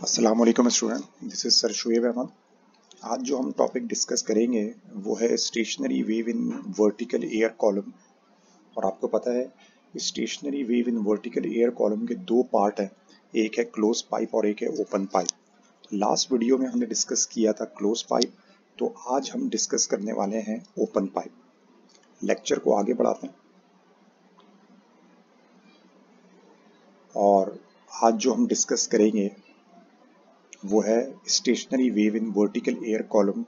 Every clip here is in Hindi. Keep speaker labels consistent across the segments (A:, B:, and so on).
A: अस्सलाम वालेकुम student, this is sir Shoaib Ahmed. आज जो हम टॉपिक डिस्कस करेंगे वो है stationary wave in vertical air column. और आपको पता है stationary wave in vertical air column के दो पार्ट हैं, एक है क्लोज पाइप और एक है ओपन पाइप। लास्ट वीडियो में हमने डिस्कस किया था क्लोज पाइप, तो आज हम डिस्कस करने वाले हैं ओपन पाइप। लेक्चर को आगे बढ़ाते हैं और आज जो हम डिस्कस करेंगे वो है stationary wave in vertical air column.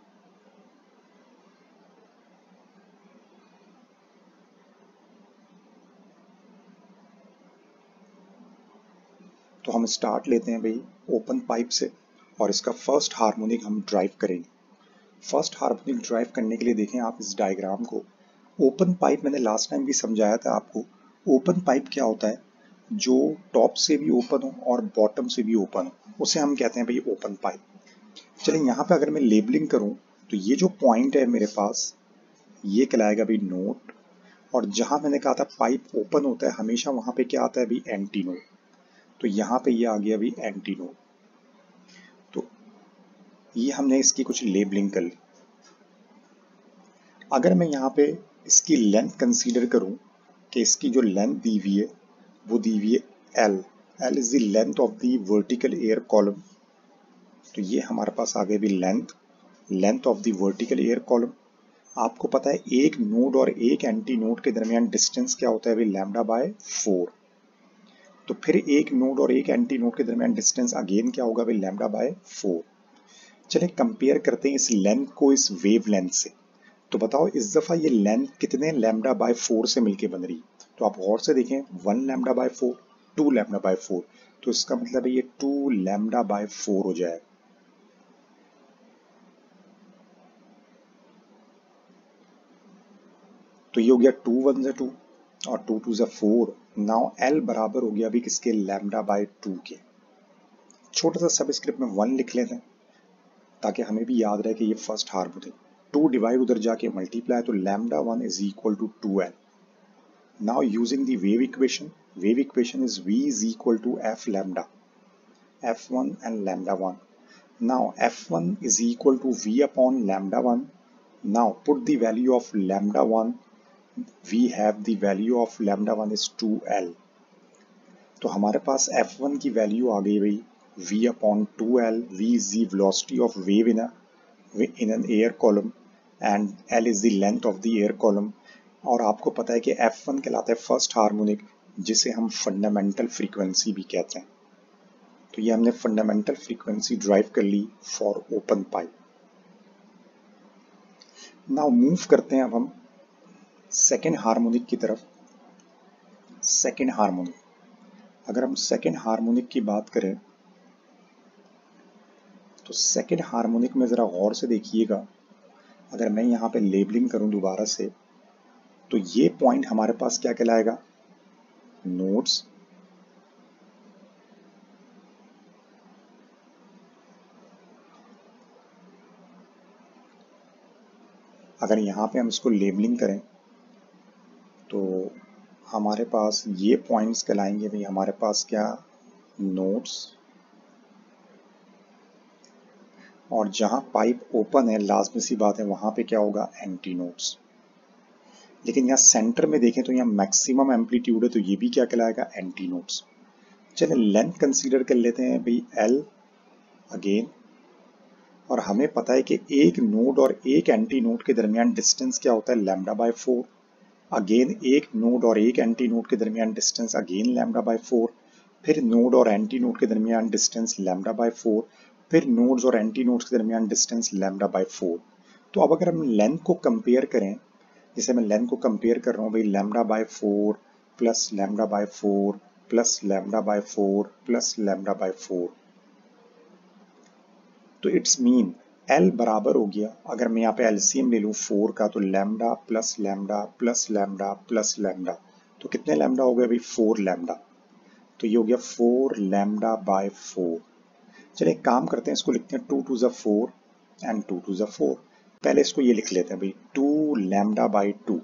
A: तो हम स्टार्ट लेते हैं भाई ओपन पाइप से और इसका फर्स्ट हार्मोनिक हम ड्राइव करेंगे। फर्स्ट हार्मोनिक ड्राइव करने के लिए देखें आप इस डायग्राम को। ओपन पाइप मैंने लास्ट टाइम भी समझाया था आपको। ओपन पाइप क्या होता है? जो टॉप से भी ओपन हो और बॉटम से भी ओपन हो उसे हम कहते हैं भाई ओपन पाइप। चलिए यहाँ पे अगर मैं लेबलिंग करूँ तो ये जो पॉइंट है मेरे पास ये कहलाएगा भाई नोड, और जहां मैंने कहा था पाइप ओपन होता है हमेशा वहां पे क्या आता है भाई एंटी नोड। तो यहाँ पे ये आ गया भाई एंटी नोड। तो ये हमने इसकी कुछ लेबलिंग कर ली। अगर मैं यहाँ पे इसकी लेंथ कंसीडर करूं कि इसकी जो लेंथ दी हुई है वो दी हुई है L. L is the length of the vertical air column. तो ये हमारे पास आ गई भी length of the vertical air column. आपको पता है एक नोड और एक एंटी नोड के दरमियान डिस्टेंस क्या होता है भाई लैम्डा बाय 4। तो फिर एक नोड और एक एंटी नोड के दरमियान डिस्टेंस अगेन क्या होगा भाई लैम्डा बाय 4। चलिए कंपेयर करते हैं इस लेंथ को इस वेव लेंथ से। तो बताओ इस दफा ये लेंथ कितने लैम्डा बाय 4 से मिलके बन रही। तो आप गौर से देखें 1 लैम्डा बाय 4, 2 लैम्डा बाय 4। तो इसका मतलब है ये 2 लैम्डा बाय 4 हो जाए। तो ये हो गया 2 1 से 2 और 2 2 से 4। नाउ एल बराबर हो गया अभी किसके लैम्डा बाय 2 के। छोटा सा सबस्क्रिप्ट में 1 लिख लेते हैं ताकि हमें भी याद रहे कि ये फर्स्ट हार्मोनिक। 2 डिवाइड उधर जाके मल्टीप्लाई, तो lambda 1 is equal to 2l। Now using the wave equation is v is equal to f lambda, f1 and lambda 1. Now f1 is equal to v upon lambda 1. Now put the value of lambda 1. We have the value of lambda 1 is 2l. तो हमारे पास f1 की वैल्यू आ गई भाई v upon 2l. v is the velocity of wave in an air column and l is the length of the air column. और आपको पता है कि f1 कहलाता है फर्स्ट हार्मोनिक, जिसे हम फंडामेंटल फ्रीक्वेंसी भी कहते हैं। तो ये हमने फंडामेंटल फ्रीक्वेंसी ड्राइव कर ली for open pipe. Now move करते हैं अब हम सेकेंड हार्मोनिक की तरफ। सेकेंड हार्मोनिक, अगर हम सेकेंड हार्मोनिक की बात करें तो सेकेंड हार्मोनिक में जरा गौर से देखिएगा। अगर मैं यहाँ पे लेबलिंग करूं दोबारा से तो ये पॉइंट हमारे पास क्या कहलाएगा नोड्स। अगर यहाँ पे हम इसको लेबलिंग करें तो हमारे पास ये पॉइंट्स कहलाएंगे भाई हमारे पास क्या नोड्स, और जहां पाइप ओपन है लाजमी सी बात है वहां पे क्या होगा एंटी नोड्स। लेकिन यहाँ सेंटर में देखें तो यहाँ मैक्सिमम एम्पलीट्यूड है तो ये भी क्या कहलाएगा एंटी नोड्स। चलिए लेंथ कंसीडर कर लेते हैं भाई एल अगेन, और हमें पता है कि एक नोड और एक एंटी नोड के दरमियान डिस्टेंस क्या होता है लैम्डा बाय 4। अगेन एक नोड और एक एंटी नोड के दरमियान डिस्टेंस अगेन लैम्डा बाय 4। फिर नोड और एंटी नोड के दरमियान डिस्टेंस लैम्डा बाय 4। फिर नोड्स और एंटी नोड्स के दरमियान डिस्टेंस लैम्डा बाय 4। तो अब अगर हम लेंथ को कंपेयर करें, जैसे मैं लेंथ को कंपेयर कर रहा हूँ भाई lambda by 4 plus lambda by 4 plus lambda by 4 plus lambda by 4, तो इट्स मीन L बराबर हो गया, अगर मैं यहाँ पे एलसीएम ले लूँ 4 का तो lambda plus lambda plus lambda plus lambda, तो कितने लैम्डा हो गया भाई 4 लैम्डा। तो ये हो गया 4 लैम्डा बाय 4। चलिए एक काम करते हैं, इसको लिखते हैं 2 2 ज़ा 4 एंड 2 2 ज़ा 4। पहले इसको ये लिख लेते हैं भाई 2 लैम्डा बाय 2।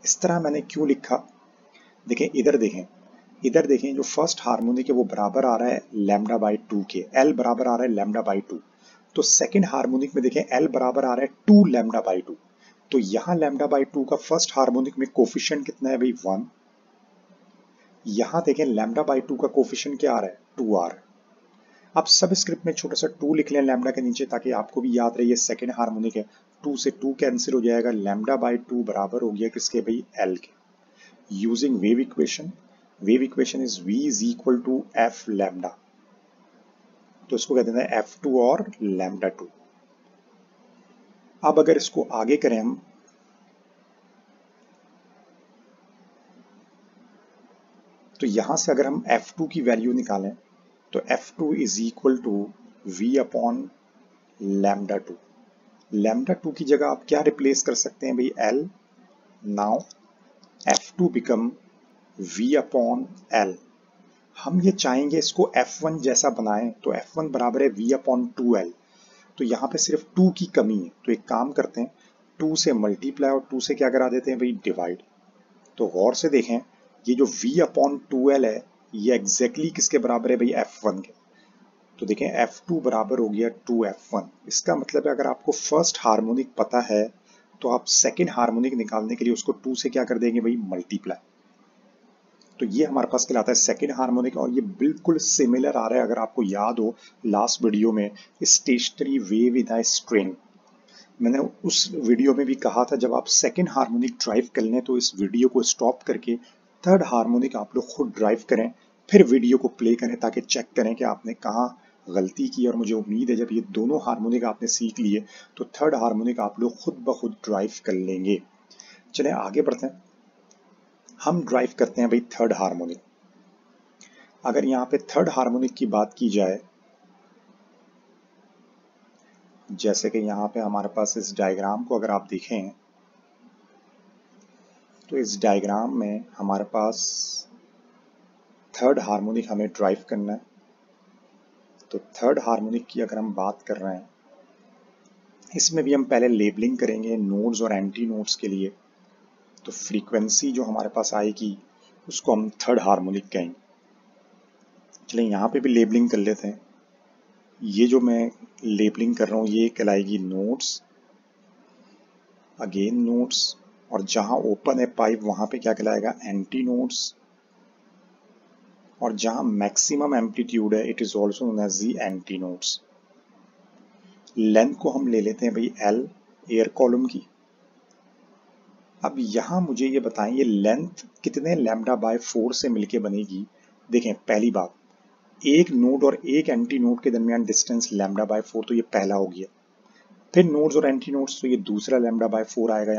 A: इस तरह मैंने क्यों लिखा, देखें इधर देखें, इधर देखें जो फर्स्ट हार्मोनिक है वो बराबर आ रहा है लैम्डा बाई 2 के, एल बराबर आ रहा है लैम्डा बाई 2। तो सेकेंड हार्मोनिक में देखें एल बराबर आ रहा है 2 लैम्डा बाई 2। तो यहां लैम्डा बाई 2 का फर्स्ट हार्मोनिक में कोफिशिएंट कितना है भाई 1। यहां देखें लैम्डा बाई 2 का कोफिशिएंट क्या आ रहा है 2 आ रहा है। अब सब स्क्रिप्ट में छोटा सा 2 लिख लें लैम्डा के नीचे ताकि आपको भी याद रहे ये सेकेंड हार्मोनिक है। 2 से 2 कैंसिल हो जाएगा, लैम्डा बाई 2 बराबर हो गया किसके भाई एल के। Using wave equation is v is equal to f lambda, तो इसको कहते हैं F2 और लैम्डा 2। अब अगर इसको आगे करें हम, तो यहां से अगर हम F2 की वैल्यू निकालें तो F2 is equal to V upon lambda 2। Lambda 2 की जगह आप क्या रिप्लेस कर सकते हैं भाई L। Now F2 become V upon L। हम ये चाहेंगे इसको F1 जैसा बनाएं तो F1 बराबर है V अपॉन 2L। तो यहाँ पे सिर्फ 2 की कमी है, तो एक काम करते हैं 2 से मल्टीप्लाई और 2 से क्या करा देते हैं भाई डिवाइड। तो गौर से देखें ये जो v अपॉन 2l है ये एग्जैक्टली किसके बराबर है भाई F1 के। तो देखें F2 बराबर हो गया 2F1। इसका मतलब है अगर आपको फर्स्ट हार्मोनिक पता है तो आप सेकेंड हार्मोनिक निकालने के लिए उसको 2 से क्या कर देंगे भाई मल्टीप्लाई। तो ये हमारे पास कहलाता है सेकेंड हार्मोनिक और ये बिल्कुल सिमिलर आ रहा है। अगर आपको याद हो लास्ट वीडियो में stationery wave in a string, मैंने उस वीडियो में भी कहा था जब आप सेकेंड हार्मोनिक ड्राइव कर लें तो इस वीडियो को स्टॉप करके थर्ड हार्मोनिक आप लोग खुद ड्राइव करें, फिर वीडियो को प्ले करें ताकि चेक करें कि आपने कहाँ गलती की। और मुझे उम्मीद है जब ये दोनों हार्मोनिक आपने सीख लिए तो थर्ड हार्मोनिक आप लोग खुद ब खुद ड्राइव कर लेंगे। चलें आगे बढ़ते हैं, हम ड्राइव करते हैं भाई थर्ड हार्मोनिक। अगर यहाँ पे थर्ड हार्मोनिक की बात की जाए, जैसे कि यहाँ पे हमारे पास इस डायग्राम को अगर आप देखें तो इस डायग्राम में हमारे पास थर्ड हार्मोनिक हमें ड्राइव करना है। तो थर्ड हार्मोनिक की अगर हम बात कर रहे हैं इसमें भी हम पहले लेबलिंग करेंगे नोड्स और एंटी नोड्स के लिए। तो फ्रीक्वेंसी जो हमारे पास आएगी उसको हम थर्ड हार्मोनिक कहेंगे। चलिए यहाँ पे भी लेबलिंग कर लेते हैं। ये जो मैं लेबलिंग कर रहा हूँ ये कहलाएगी नोड्स, अगेन नोड्स, और जहां ओपन है पाइप वहां पे क्या कहलाएगा एंटी नोड्स, और जहां मैक्सिमम एम्पलीट्यूड है it is also known as the anti nodes. Length को हम ले लेते हैं भाई L एयर कॉलम की। अब यहां मुझे ये बताएं ये लेंथ कितने लैम्डा बाय 4 से मिलके बनेगी। देखें पहली बात, एक नोड और एक एंटी नोड के दरमियान डिस्टेंस लैम्डा बाय 4, तो ये पहला हो गया। फिर नोड्स और एंटी नोड्स, तो ये दूसरा लैम्डा बाय 4 आएगा,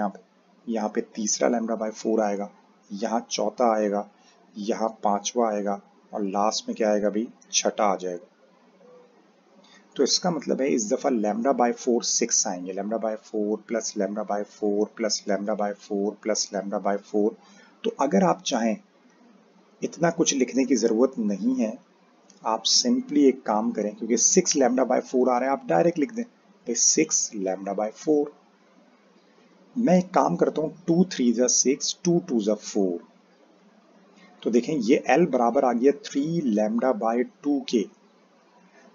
A: यहाँ पे तीसरा लैम्डा बाय 4 आएगा, यहाँ चौथा आएगा, यहाँ पांचवा आएगा, और लास्ट में क्या आएगा भाई छठा आ जाएगा। तो इसका मतलब है इस दफा लैम्डा बाय 4 6 आएंगे, lambda by 4 plus lambda by 4 plus lambda by 4 plus lambda by 4। तो अगर आप चाहें इतना कुछ लिखने की जरूरत नहीं है, आप सिंपली एक काम करें क्योंकि 6 लैम्डा बाय 4 आ रहा है आप डायरेक्ट लिख दें 6 लैम्डा बाय 4। मैं एक काम करता हूं 2 3 जा 6 2 2 जा 4। तो देखें ये L बराबर आ गया 3 लैम्डा बाय 2 के।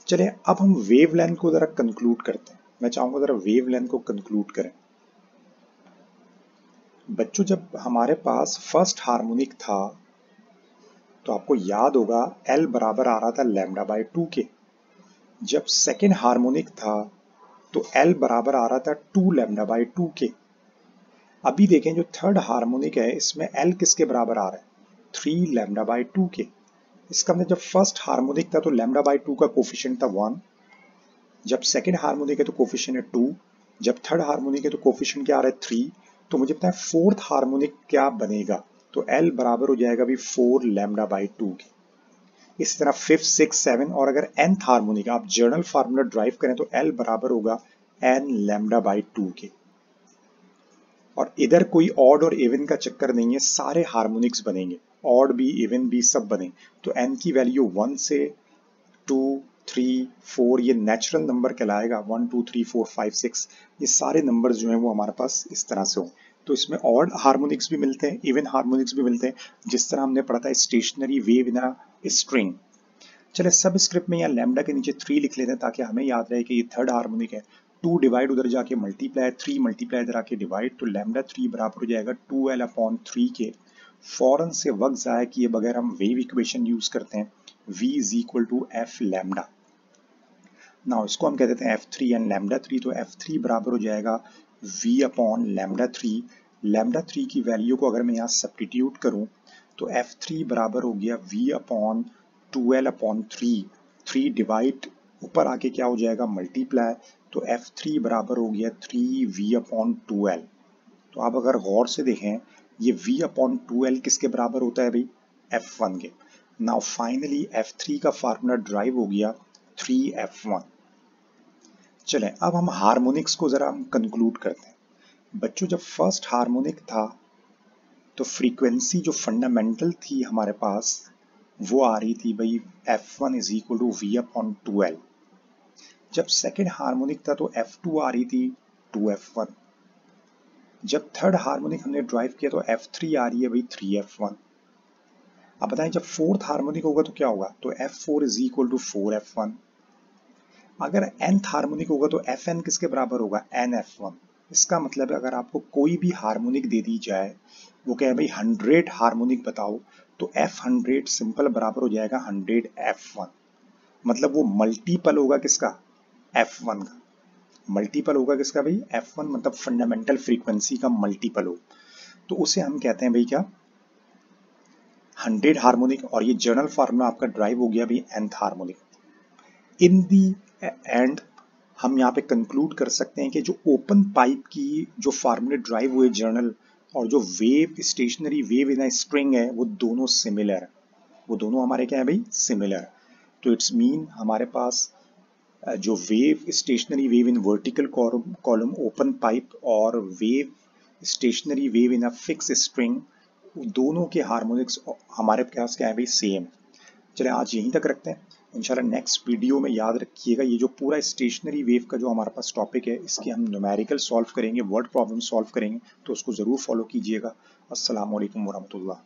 A: चले अब हम वेव लेंथ को जरा कंक्लूड करते हैं। मैं चाहूंगा जरा वेव लेंथ को कंक्लूड करें। बच्चों जब हमारे पास फर्स्ट हार्मोनिक था तो आपको याद होगा L बराबर आ रहा था लैम्डा बाय 2 के। जब सेकेंड हार्मोनिक था तो L बराबर आ रहा था 2 लैम्डा बाय 2 के। अभी देखें जो थर्ड हार्मोनिक है इसमें L किसके बराबर आ रहा है 3 लैम्डा बाय 2 के। इसका मतलब जब फर्स्ट हार्मोनिक था तो लैम्डा बाय 2 का कोफिशिएंट था 1, जब सेकेंड हार्मोनिक है तो कोफिशिएंट है 2, जब थर्ड हार्मोनिक है तो कोफिशिएंट क्या आ रहा है 3। तो मुझे पता है फोर्थ हार्मोनिक क्या बनेगा, तो L बराबर हो जाएगा भी 4 लैम्डा बाय 2 के। इसी तरह 5 6 7, और अगर nth हार्मोनिक आप जर्नल फार्मूला ड्राइव करें तो L बराबर होगा n लैम्डा बाय 2 के। और इधर कोई ऑड और इवन का चक्कर नहीं है, सारे हार्मोनिक्स बनेंगे, ऑड भी इवन भी सब बने। तो n की वैल्यू 1 से 2 3 4 ये नेचुरल नंबर कहलाएगा। 1 2 3 4 5 6 ये सारे नंबर्स जो हैं वो हमारे पास इस तरह से हों। तो इसमें ऑड हार्मोनिक्स भी मिलते हैं, इवन हार्मोनिक्स भी मिलते हैं, जिस तरह हमने पढ़ा था stationery wave in a string. चले सब स्क्रिप्ट में यहाँ लैम्डा के नीचे 3 लिख लेते हैं ताकि हमें याद रहे कि ये थर्ड हार्मोनिक है। 2 डिवाइड उधर जाके मल्टीप्लाई, 3 मल्टीप्लाई इधर आके डिवाइड, तो लैम्डा 3 बराबर हो जाएगा 2l/3 के। फौरन से वक्त जाया किए बगैर हम वेव इक्वेशन यूज करते हैं, v is equal to f lambda. Now इसको हम कह देते हैं f3 एंड लैम्डा 3, तो f3 बराबर हो जाएगा v/λ3। लैम्डा 3 की वैल्यू को अगर मैं यहाँ सब्स्टिट्यूट करूँ तो f3 बराबर हो गया v/2l/3, 3 डिवाइड ऊपर आके क्या हो जाएगा मल्टीप्लाई, तो f3 बराबर हो गया 3v/2l। तो आप अगर गौर से देखें ये v/2l किसके बराबर होता है भाई, f1 के। नाउ फाइनली f3 का फार्मूला ड्राइव हो गया 3f1। चलें अब हम हार्मोनिक्स को जरा हम कंक्लूड करते हैं। बच्चों जब फर्स्ट हार्मोनिक था तो फ्रीक्वेंसी जो फंडामेंटल थी हमारे पास वो आ रही थी भाई f1 is equal to v/2l। जब सेकेंड हार्मोनिक था तो f2 आ रही थी 2f1। जब थर्ड हार्मोनिक हमने ड्राइव किया तो f3 आ रही है भाई 3f1। अब बताएं जब फोर्थ हार्मोनिक होगा तो क्या होगा, तो f4 is equal to 4f1। अगर nth हार्मोनिक होगा तो fn किसके बराबर होगा, nf1। इसका मतलब है अगर आपको कोई भी हार्मोनिक दे दी जाए, वो कहे भाई 100 हार्मोनिक बताओ, तो f100 सिंपल बराबर हो जाएगा 100f1। मतलब वो मल्टीपल होगा किसका, f1 का। मल्टीपल होगा किसका भाई, f1, मतलब फंडामेंटल फ्रीक्वेंसी का मल्टीपल हो, तो उसे हम कहते हैं भाई क्या, 100 हार्मोनिक। और ये जनरल फार्मूला आपका ड्राइव हो गया भाई nth harmonic. In the and हम यहाँ पे कंक्लूड कर सकते हैं कि जो ओपन पाइप की जो फार्मूले ड्राइव हुए जर्नल और जो wave stationary wave in a string है वो दोनों सिमिलर है, वो दोनों हमारे क्या है भाई, सिमिलर। तो इट्स मीन हमारे पास जो wave stationary wave in vertical column open pipe और wave stationary wave in a fix string, दोनों के हार्मोनिक्स हमारे पास क्या है भाई, सेम। चलिए आज यहीं तक रखते हैं। इंशाल्लाह नेक्स्ट वीडियो में याद रखिएगा ये जो पूरा स्टेशनरी वेव का जो हमारे पास टॉपिक है इसके हम न्यूमेरिकल सॉल्व करेंगे, वर्ड प्रॉब्लम सॉल्व करेंगे, तो उसको ज़रूर फॉलो कीजिएगा। अस्सलाम वालेकुम वरहमतुल्लाह।